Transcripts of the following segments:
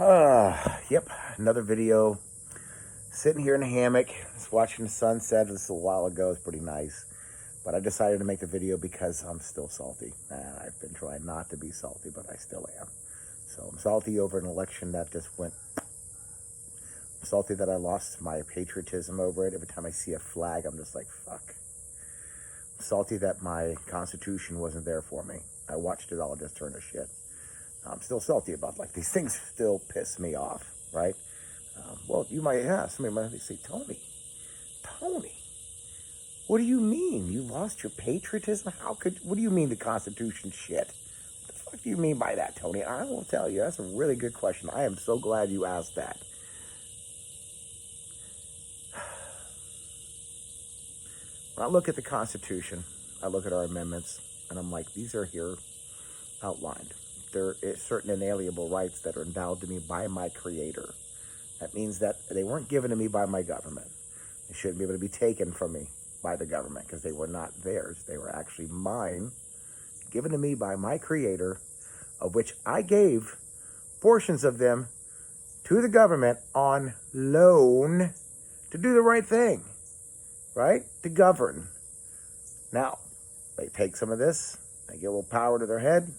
Yep, another video. Sitting here in a hammock, just watching the sunset. This was a while ago. It's pretty nice. But I decided to make a video because I'm still salty. And I've been trying not to be salty, but I still am. So I'm salty over an election that just went. I'm salty that I lost my patriotism over it. Every time I see a flag, I'm just like, fuck. I'm salty that my Constitution wasn't there for me. I watched it all just turn to shit. I'm still salty about these things still piss me off, right? Well, you might ask, somebody might say, Tony, what do you mean? You lost your patriotism? What do you mean the Constitution shit? What the fuck do you mean by that, Tony? I will tell you, that's a really good question. I am so glad you asked that. When I look at the Constitution, I look at our amendments, and I'm like, these are here outlined. There are certain inalienable rights that are endowed to me by my Creator. That means that they weren't given to me by my government. They shouldn't be able to be taken from me by the government because they were not theirs. They were actually mine, given to me by my Creator, of which I gave portions of them to the government on loan to do the right thing, right? To govern. Now, they take some of this, they get a little power to their head.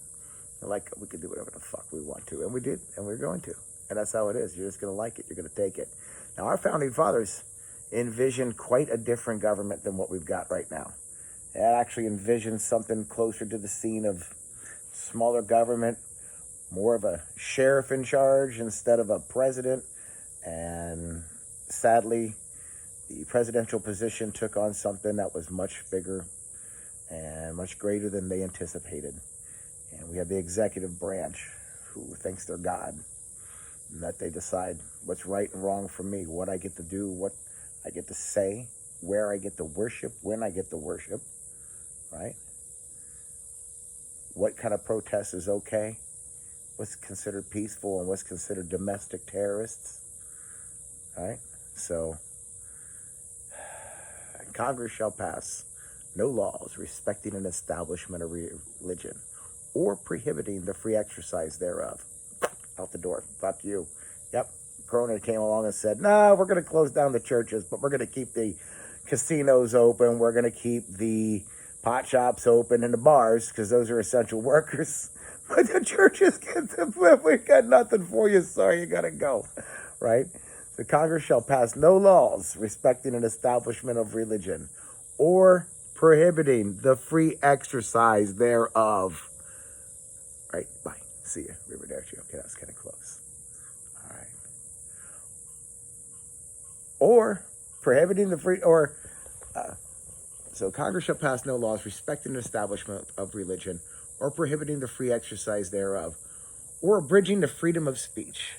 They're like, we can do whatever the fuck we want to. And we did, and we're going to. And that's how it is. You're just going to like it. You're going to take it. Now, our founding fathers envisioned quite a different government than what we've got right now. They actually envisioned something closer to the scene of smaller government, more of a sheriff in charge instead of a president. And sadly, the presidential position took on something that was much bigger and much greater than they anticipated. And we have the executive branch who thinks they're God, and that they decide what's right and wrong for me, what I get to do, what I get to say, where I get to worship, when I get to worship, right? What kind of protest is okay? What's considered peaceful and what's considered domestic terrorists, right? So, Congress shall pass no laws respecting an establishment of religion or prohibiting the free exercise thereof. Out the door. Fuck you. Yep. Corona came along and said, no, we're going to close down the churches, but we're going to keep the casinos open. We're going to keep the pot shops open and the bars because those are essential workers. But the churches we got nothing for you. Sorry, you got to go. Right? The Congress shall pass no laws respecting an establishment of religion or prohibiting the free exercise thereof. Right, bye. See ya. River Derby. Okay, that's kind of close. All right. Or prohibiting the free, so Congress shall pass no laws respecting the establishment of religion or prohibiting the free exercise thereof or abridging the freedom of speech.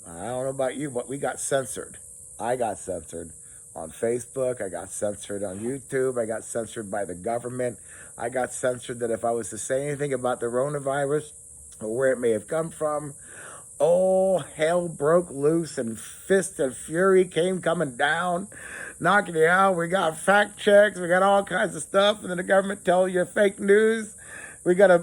I don't know about you, but we got censored. I got censored on Facebook. I got censored on YouTube. I got censored by the government. I got censored that if I was to say anything about the coronavirus or where it may have come from, oh, hell broke loose and fist and fury came coming down, knocking you out. We got fact checks. We got all kinds of stuff. And then the government tell you fake news. We gotta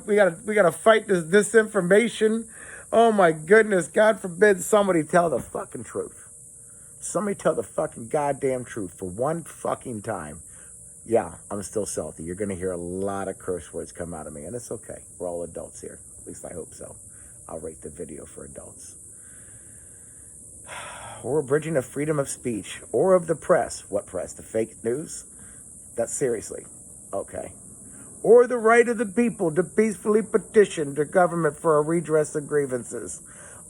fight this disinformation. Oh my goodness. God forbid somebody tell the fucking truth. Somebody tell the fucking goddamn truth for one fucking time. Yeah, I'm still salty. You're going to hear a lot of curse words come out of me, and it's okay. We're all adults here. At least I hope so. I'll rate the video for adults. Or abridging the freedom of speech or of the press. What press? The fake news? That's seriously. Okay. Or the right of the people to peacefully petition the government for a redress of grievances.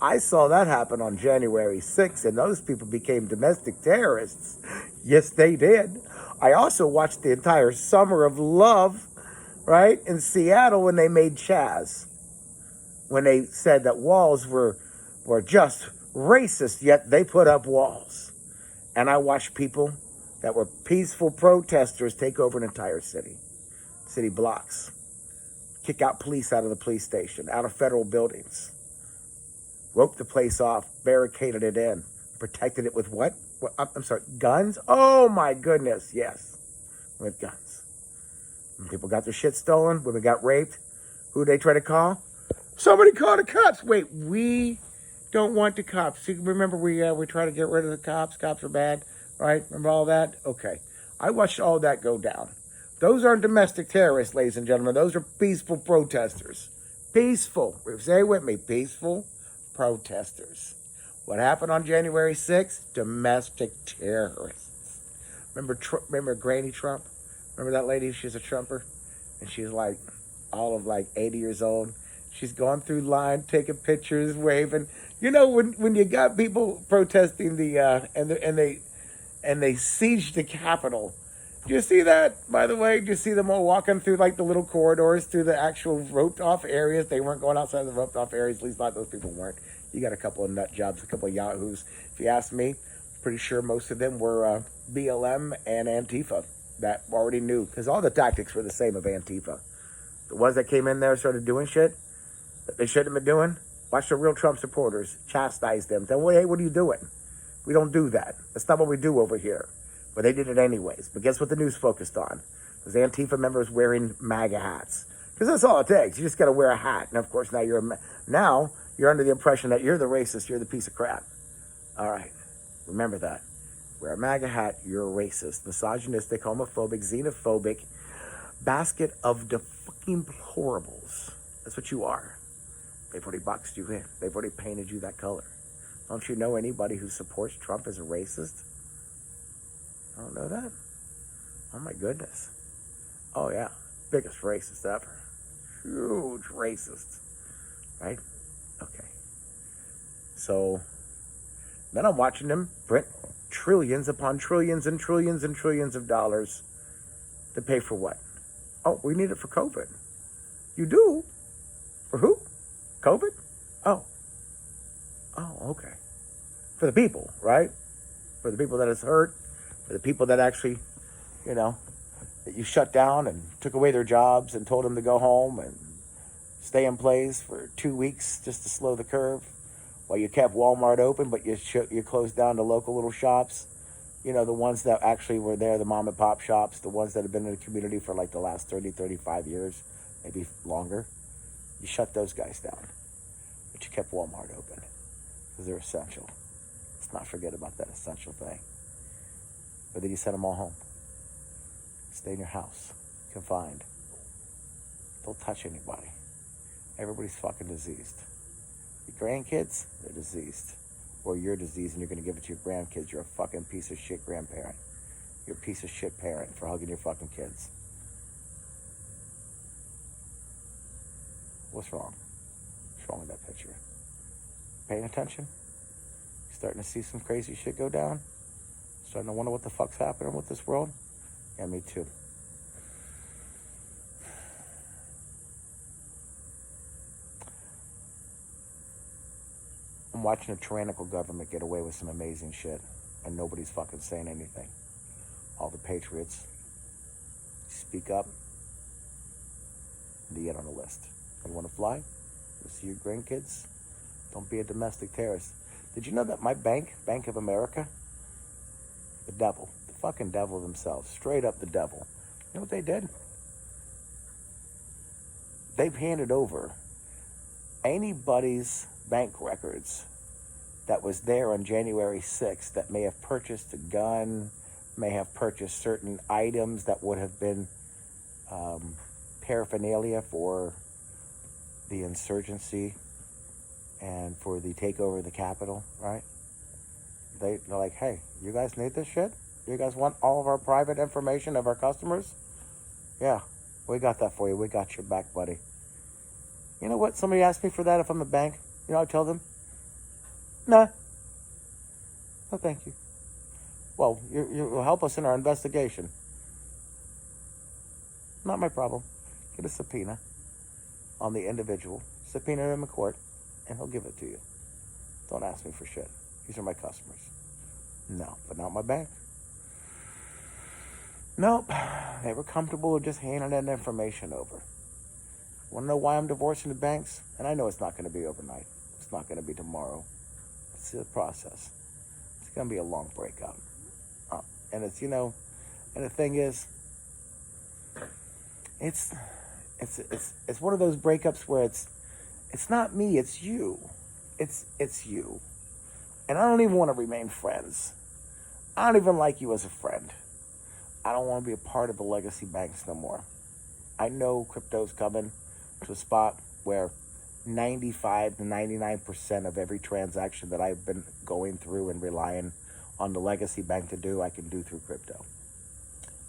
I saw that happen on January 6th, and those people became domestic terrorists. Yes, they did. I also watched the entire Summer of Love, right, in Seattle when they made Chaz. When they said that walls were just racist, yet they put up walls. And I watched people that were peaceful protesters take over an entire city blocks, kick out police out of the police station, out of federal buildings. Roped the place off, barricaded it in, protected it with what? I'm sorry, guns? Oh my goodness, yes, with guns. When people got their shit stolen, women got raped. Who they try to call? Somebody call the cops. Wait, we don't want the cops. You remember we try to get rid of the cops. Cops are bad, right? Remember all that? Okay. I watched all that go down. Those aren't domestic terrorists, ladies and gentlemen. Those are peaceful protesters. Peaceful. Say it with me. Peaceful protesters. What happened on January 6th? Domestic terrorists. Remember Granny Trump? Remember that lady? She's a Trumper. And she's like all of like 80 years old. She's going through line, taking pictures, waving. You know, when you got people protesting and they sieged the Capitol. Do you see that, by the way? Do you see them all walking through like the little corridors through the actual roped off areas? They weren't going outside the roped off areas. At least not those people weren't. You got a couple of nut jobs, a couple of yahoos. If you ask me, pretty sure most of them were BLM and Antifa that already knew, because all the tactics were the same of Antifa. The ones that came in there and started doing shit that they shouldn't have been doing. Watch the real Trump supporters chastise them. Tell them, hey, what are you doing? We don't do that. That's not what we do over here. But they did it anyways. But guess what the news focused on? It was Antifa members wearing MAGA hats. Because that's all it takes. You just got to wear a hat. And of course, now you're under the impression that you're the racist. You're the piece of crap. All right. Remember that. Wear a MAGA hat. You're a racist, misogynistic, homophobic, xenophobic, basket of the fucking deplorables. That's what you are. They've already boxed you in. They've already painted you that color. Don't you know anybody who supports Trump is a racist? I don't know that. Oh my goodness. Oh yeah. Biggest racist ever. Huge racist. Right? Okay. So then I'm watching them print trillions upon trillions and trillions and trillions of dollars to pay for what? Oh, we need it for COVID. You do? For who? COVID? Oh. Oh, okay. For the people, right? For the people that it's hurt. For the people that actually, that you shut down and took away their jobs and told them to go home and stay in place for 2 weeks just to slow the curve while you kept Walmart open, but you closed down the local little shops. The ones that actually were there, the mom and pop shops, the ones that have been in the community for like the last 30, 35 years, maybe longer. You shut those guys down, but you kept Walmart open because they're essential. Let's not forget about that essential thing. But then you send them all home. Stay in your house, confined. Don't touch anybody. Everybody's fucking diseased. Your grandkids, they're diseased. Or you're diseased and you're going to give it to your grandkids. You're a fucking piece of shit grandparent. You're a piece of shit parent for hugging your fucking kids. What's wrong? What's wrong with that picture? Paying attention? You starting to see some crazy shit go down? Starting to wonder what the fuck's happening with this world? Yeah, me too. I'm watching a tyrannical government get away with some amazing shit, and nobody's fucking saying anything. All the patriots speak up and you get on the list. You want to fly? You see your grandkids? Don't be a domestic terrorist. Did you know that my bank, Bank of America, the devil, the fucking devil themselves, straight up the devil. You know what they did? They've handed over anybody's bank records that was there on January 6th that may have purchased a gun, may have purchased certain items that would have been paraphernalia for the insurgency and for the takeover of the Capitol, right? They're like, hey, you guys need this shit? You guys want all of our private information of our customers? Yeah, we got that for you. We got your back, buddy. You know what? Somebody asked me for that if I'm a bank. You know, I tell them, nah. No, thank you. Well, you'll help us in our investigation. Not my problem. Get a subpoena on the individual. Subpoena him in court, and he'll give it to you. Don't ask me for shit. These are my customers. No, but not my bank. Nope. They were comfortable with just handing that information over. Want to know why I'm divorcing the banks? And I know it's not going to be overnight. It's not going to be tomorrow. It's a process. It's going to be a long breakup. And it's, and the thing is, it's one of those breakups where it's It's not me, it's you. It's you. And I don't even want to remain friends. I don't even like you as a friend. I don't want to be a part of the legacy banks no more. I know crypto's coming to a spot where 95 to 99% of every transaction that I've been going through and relying on the legacy bank to do, I can do through crypto.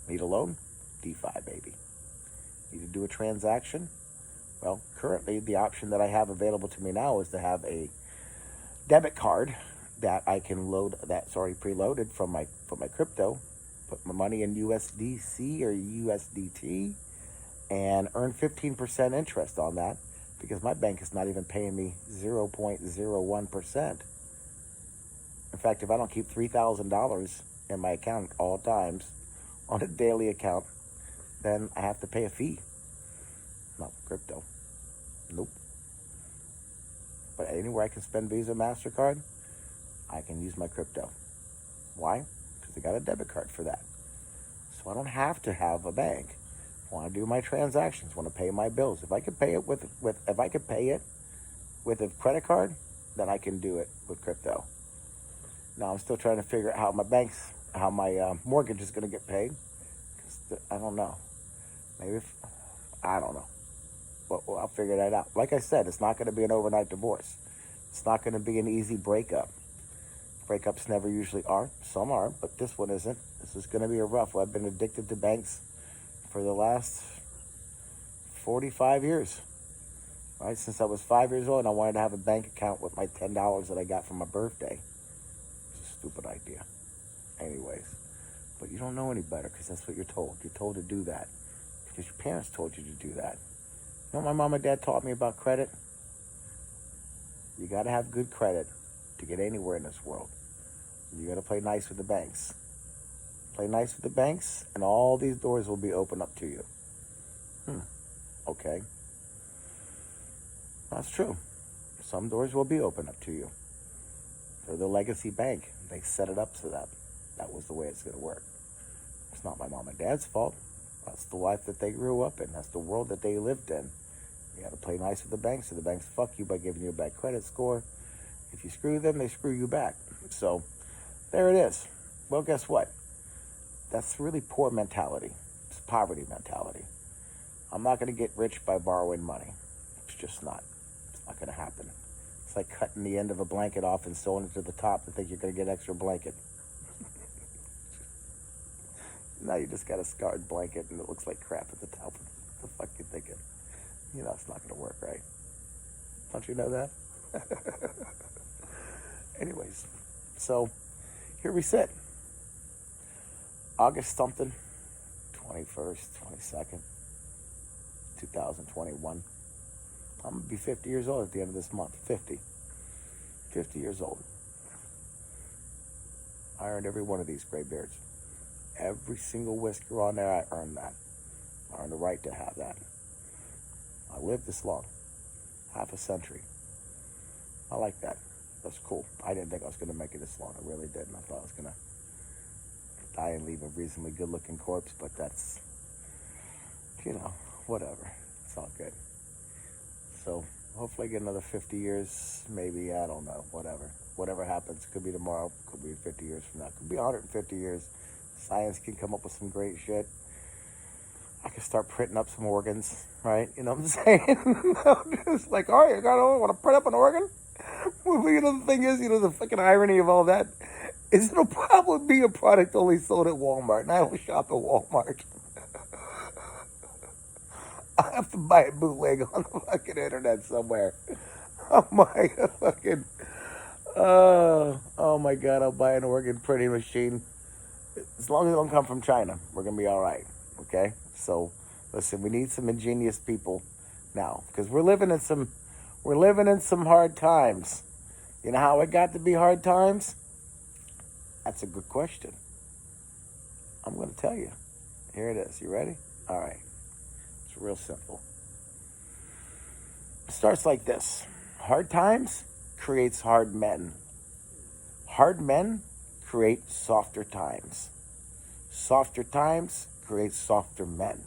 Need a loan? DeFi, baby. Need to do a transaction? Well, currently the option that I have available to me now is to have a debit card that I can load, that's already preloaded from my crypto, put my money in USDC or USDT, and earn 15% interest on that, because my bank is not even paying me 0.01%. In fact, if I don't keep $3,000 in my account at all times on a daily account, then I have to pay a fee. Not for crypto. Nope. But anywhere I can spend Visa, MasterCard, I can use my crypto. Why? Because I got a debit card for that. So I don't have to have a bank. I want to do my transactions, want to pay my bills. If I could pay it with a credit card, then I can do it with crypto. Now I'm still trying to figure out how my mortgage is going to get paid. I don't know. I don't know. But I'll figure that out. Like I said, it's not going to be an overnight divorce. It's not going to be an easy breakup. Breakups never usually are. Some are, but this one isn't. This is going to be a rough one. I've been addicted to banks for the last 45 years. Right? Since I was 5 years old, and I wanted to have a bank account with my $10 that I got for my birthday. It's a stupid idea. Anyways. But you don't know any better because that's what you're told. You're told to do that because your parents told you to do that. You know what my mom and dad taught me about credit? You got to have good credit to get anywhere in this world. You got to play nice with the banks. Play nice with the banks, and all these doors will be open up to you. Okay. That's true. Some doors will be open up to you. They're the legacy bank. They set it up so that was the way it's going to work. It's not my mom and dad's fault. That's the life that they grew up in. That's the world that they lived in. You got to play nice with the banks, so the banks fuck you by giving you a bad credit score. If you screw them, they screw you back. So there it is. Well, guess what? That's really poor mentality. It's poverty mentality. I'm not going to get rich by borrowing money. It's just not. It's not going to happen. It's like cutting the end of a blanket off and sewing it to the top to think you're going to get an extra blanket. Now you just got a scarred blanket and it looks like crap at the top. What the fuck you thinking? You know it's not going to work, right? Don't you know that? Anyways, so here we sit. August something, 21st, 22nd, 2021. I'm going to be 50 years old at the end of this month. 50 years old. I earned every one of these gray beards. Every single whisker on there, I earned that. I earned the right to have that. I lived this long. Half a century. I like that. That's cool. I didn't think I was going to make it this long. I really didn't. I thought I was going to die and leave a reasonably good-looking corpse, but that's, whatever. It's all good. So hopefully I get another 50 years, maybe, I don't know, whatever. Whatever happens, could be tomorrow, could be 50 years from now, could be 150 years. Science can come up with some great shit. I can start printing up some organs, right? You know what I'm saying? Just like, all right, I want to print up an organ? Well, the thing is, the fucking irony of all that is it'll probably be a product only sold at Walmart, and I don't shop at Walmart. I have to buy it bootleg on the fucking internet somewhere. Oh my fucking, oh my God, I'll buy an organ printing machine. As long as it don't come from China, we're going to be all right, okay? So, listen, we need some ingenious people now, because we're living in some hard times. You know how it got to be hard times? That's a good question. I'm going to tell you. Here it is. You ready? All right. It's real simple. It starts like this. Hard times creates hard men. Hard men create softer times. Softer times create softer men.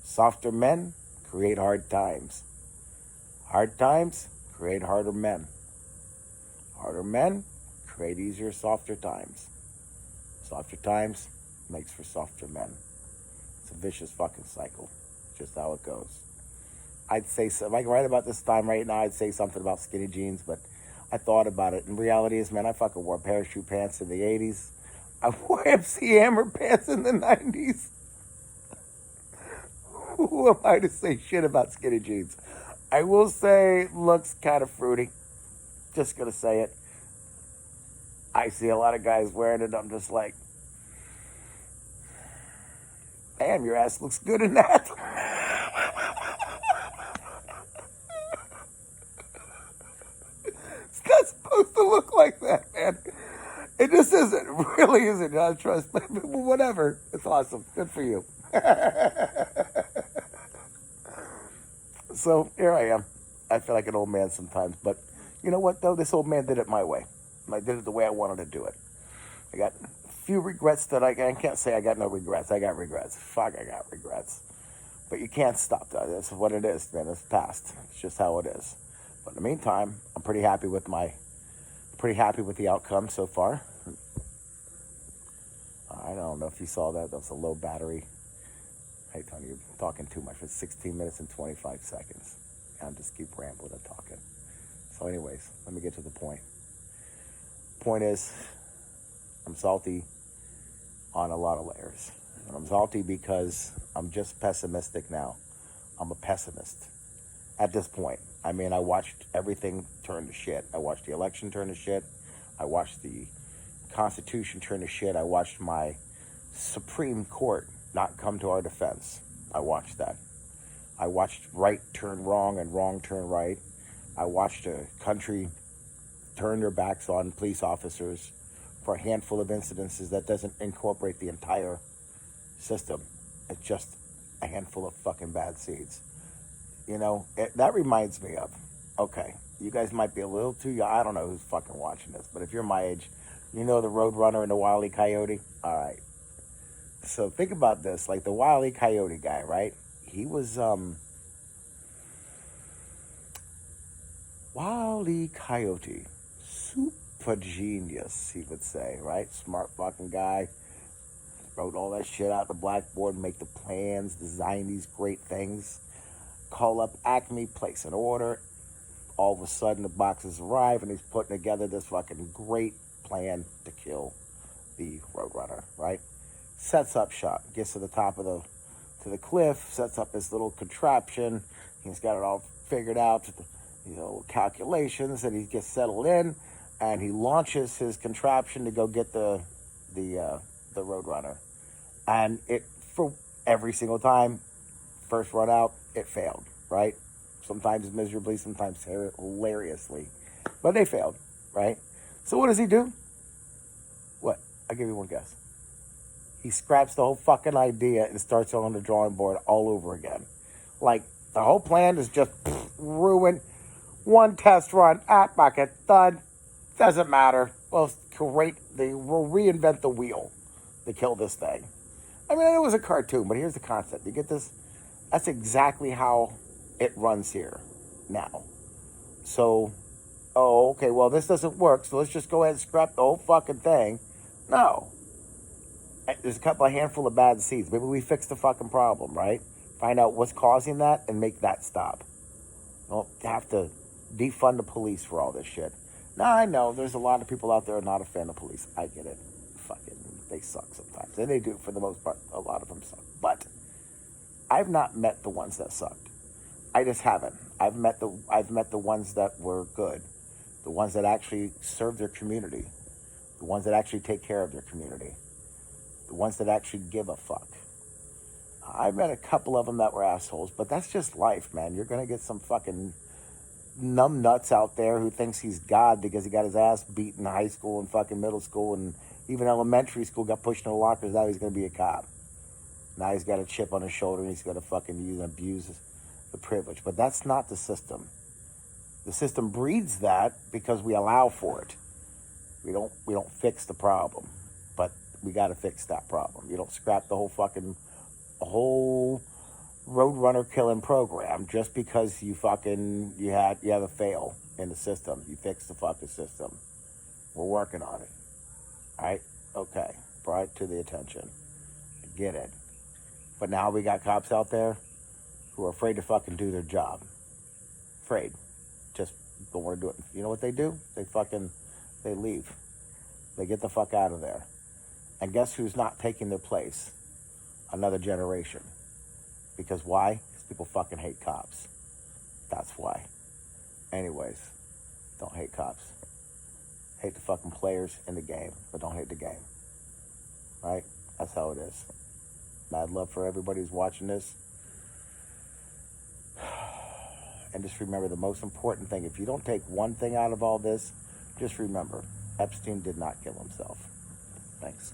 Softer men create hard times. Hard times create harder men. Harder men create easier, softer times. Softer times makes for softer men. It's a vicious fucking cycle. Just how it goes. I'd say, so, if I can write about this time right now, I'd say something about skinny jeans, but I thought about it. And reality is, man, I fucking wore parachute pants in the 80s. I wore MC Hammer pants in the 90s. Who am I to say shit about skinny jeans? I will say, looks kind of fruity. Just gonna say it. I see a lot of guys wearing it. I'm just like, damn, your ass looks good in that. It's not supposed to look like that, man. It just isn't. It really isn't. I trust me. But whatever. It's awesome. Good for you. So here I am. I feel like an old man sometimes. But you know what, though? This old man did it my way. I did it the way I wanted to do it. I got a few regrets that I can't say I got no regrets. I got regrets. Fuck, I got regrets. But you can't stop that. That's what it is, man. It's past. It's just how it is. But in the meantime, I'm pretty happy with the outcome so far. I don't know if you saw that. That was a low battery. Hey, Tony, you're talking too much for 16 minutes and 25 seconds. I'll just keep rambling and talking. So anyways, let me get to the point. Point is, I'm salty on a lot of layers. And I'm salty because I'm just pessimistic now. I'm a pessimist at this point. I mean, I watched everything turn to shit. I watched the election turn to shit. I watched the Constitution turn to shit. I watched my Supreme Court not come to our defense. I watched that. I watched right turn wrong and wrong turn right. I watched a country turn their backs on police officers for a handful of incidences that doesn't incorporate the entire system. It's just a handful of fucking bad seeds. You know, that reminds me of, okay, you guys might be a little too young. I don't know who's fucking watching this, but if you're my age, you know the Roadrunner and the Wile E. Coyote? All right. So think about this, like the Wile E. Coyote guy, right? He was, Wile E. Coyote, super genius, he would say, right? Smart fucking guy. Wrote all that shit out the blackboard, make the plans, design these great things. Call up Acme, place an order. All of a sudden, the boxes arrive, and he's putting together this fucking great plan to kill the Roadrunner, right? Sets up shop, gets to the top of the cliff, sets up his little contraption. He's got it all figured out, calculations, and he gets settled in, and he launches his contraption to go get the Roadrunner. And it, for every single time, first run out, it failed, right? Sometimes miserably, sometimes hilariously. But they failed, right? So what does he do? What? I'll give you one guess. He scraps the whole fucking idea and starts on the drawing board all over again. Like, the whole plan is just ruined. One test run, bucket, done. Doesn't matter. Well, great. They will reinvent the wheel to kill this thing. I mean, it was a cartoon, but here's the concept. You get this? That's exactly how it runs here now. So, okay, well, this doesn't work, so let's just go ahead and scrap the whole fucking thing. No. There's a handful of bad seeds. Maybe we fix the fucking problem, right? Find out what's causing that and make that stop. Don't have to defund the police for all this shit. Now, I know there's a lot of people out there who are not a fan of police. I get it. Fucking, they suck sometimes. And they do, for the most part. A lot of them suck. But I've not met the ones that sucked. I just haven't. I've met the ones that were good. The ones that actually serve their community. The ones that actually take care of their community. The ones that actually give a fuck. I've met a couple of them that were assholes, but that's just life, man. You're going to get some fucking numb nuts out there who thinks he's God because he got his ass beat in high school and fucking middle school and even elementary school, got pushed in the lockers. Now he's going to be a cop. Now he's got a chip on his shoulder and he's going to fucking use and abuse the privilege. But that's not the system. The system breeds that because we allow for it. We don't fix the problem, but we got to fix that problem. You don't scrap the whole roadrunner killing program just because you have a fail in the system. You fix the fucking system. We're working on it. Alright? Okay. Brought it to the attention. Get it. But now we got cops out there who are afraid to fucking do their job. Afraid. Just don't want to do it. You know what they do? They leave. They get the fuck out of there. And guess who's not taking their place? Another generation. Because why? Because people fucking hate cops. That's why. Anyways, don't hate cops. Hate the fucking players in the game, but don't hate the game. Right? That's how it is. Mad love for everybody who's watching this. And just remember the most important thing. If you don't take one thing out of all this, just remember, Epstein did not kill himself. Thanks.